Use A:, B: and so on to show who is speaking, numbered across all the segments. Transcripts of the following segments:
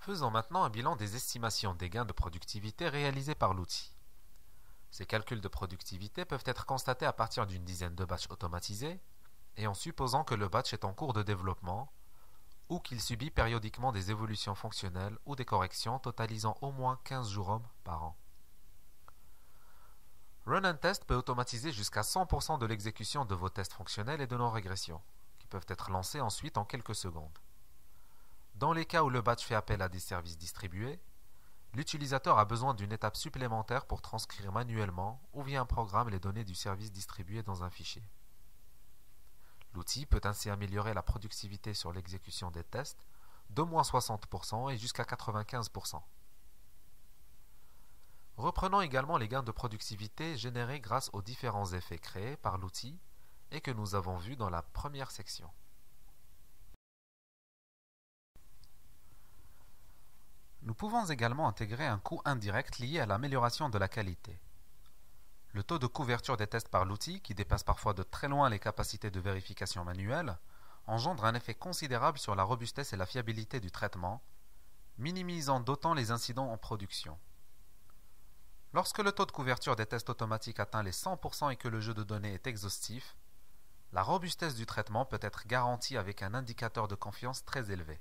A: Faisons maintenant un bilan des estimations des gains de productivité réalisés par l'outil. Ces calculs de productivité peuvent être constatés à partir d'une dizaine de batchs automatisés et en supposant que le batch est en cours de développement ou qu'il subit périodiquement des évolutions fonctionnelles ou des corrections totalisant au moins 15 jours hommes par an. Run and Test peut automatiser jusqu'à 100% de l'exécution de vos tests fonctionnels et de non-régression, qui peuvent être lancés ensuite en quelques secondes. Dans les cas où le batch fait appel à des services distribués, l'utilisateur a besoin d'une étape supplémentaire pour transcrire manuellement ou via un programme les données du service distribué dans un fichier. L'outil peut ainsi améliorer la productivité sur l'exécution des tests d'au moins 60% et jusqu'à 95%. Reprenons également les gains de productivité générés grâce aux différents effets créés par l'outil et que nous avons vus dans la première section. Nous pouvons également intégrer un coût indirect lié à l'amélioration de la qualité. Le taux de couverture des tests par l'outil, qui dépasse parfois de très loin les capacités de vérification manuelle, engendre un effet considérable sur la robustesse et la fiabilité du traitement, minimisant d'autant les incidents en production. Lorsque le taux de couverture des tests automatiques atteint les 100% et que le jeu de données est exhaustif, la robustesse du traitement peut être garantie avec un indicateur de confiance très élevé.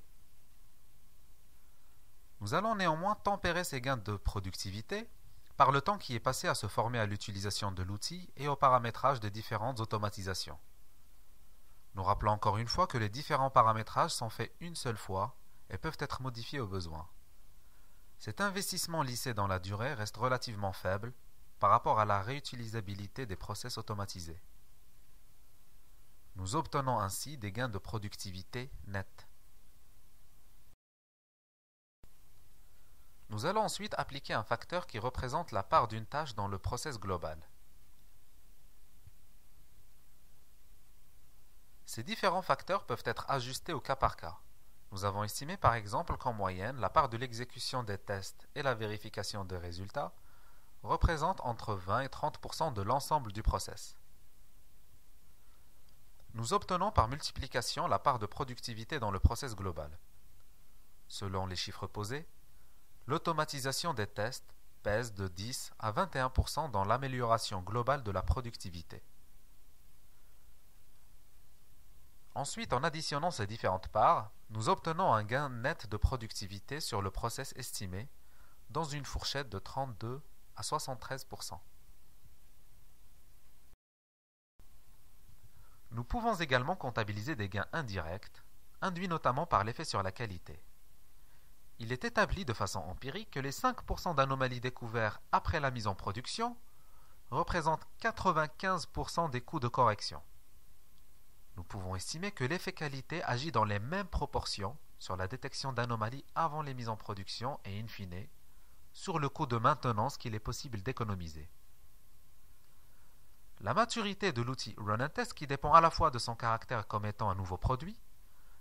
A: Nous allons néanmoins tempérer ces gains de productivité par le temps qui est passé à se former à l'utilisation de l'outil et au paramétrage des différentes automatisations. Nous rappelons encore une fois que les différents paramétrages sont faits une seule fois et peuvent être modifiés au besoin. Cet investissement lissé dans la durée reste relativement faible par rapport à la réutilisabilité des process automatisés. Nous obtenons ainsi des gains de productivité nets. Nous allons ensuite appliquer un facteur qui représente la part d'une tâche dans le process global. Ces différents facteurs peuvent être ajustés au cas par cas. Nous avons estimé par exemple qu'en moyenne, la part de l'exécution des tests et la vérification des résultats représente entre 20 et 30% de l'ensemble du process. Nous obtenons par multiplication la part de productivité dans le process global. Selon les chiffres posés, l'automatisation des tests pèse de 10 à 21% dans l'amélioration globale de la productivité. Ensuite, en additionnant ces différentes parts, nous obtenons un gain net de productivité sur le process estimé dans une fourchette de 32 à 73%. Nous pouvons également comptabiliser des gains indirects, induits notamment par l'effet sur la qualité. Il est établi de façon empirique que les 5% d'anomalies découverts après la mise en production représentent 95% des coûts de correction. Nous pouvons estimer que l'effet qualité agit dans les mêmes proportions sur la détection d'anomalies avant les mises en production et in fine sur le coût de maintenance qu'il est possible d'économiser. La maturité de l'outil Run and Test qui dépend à la fois de son caractère comme étant un nouveau produit,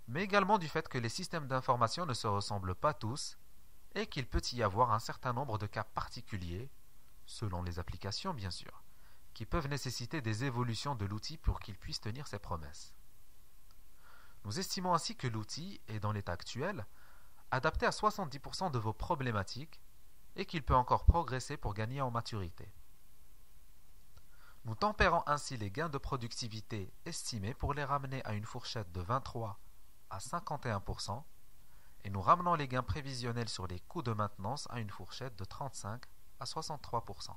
A: mais également du fait que les systèmes d'information ne se ressemblent pas tous et qu'il peut y avoir un certain nombre de cas particuliers, selon les applications bien sûr, qui peuvent nécessiter des évolutions de l'outil pour qu'il puisse tenir ses promesses. Nous estimons ainsi que l'outil est dans l'état actuel adapté à 70% de vos problématiques et qu'il peut encore progresser pour gagner en maturité. Nous tempérons ainsi les gains de productivité estimés pour les ramener à une fourchette de 23 à 51% et nous ramenons les gains prévisionnels sur les coûts de maintenance à une fourchette de 35 à 63%.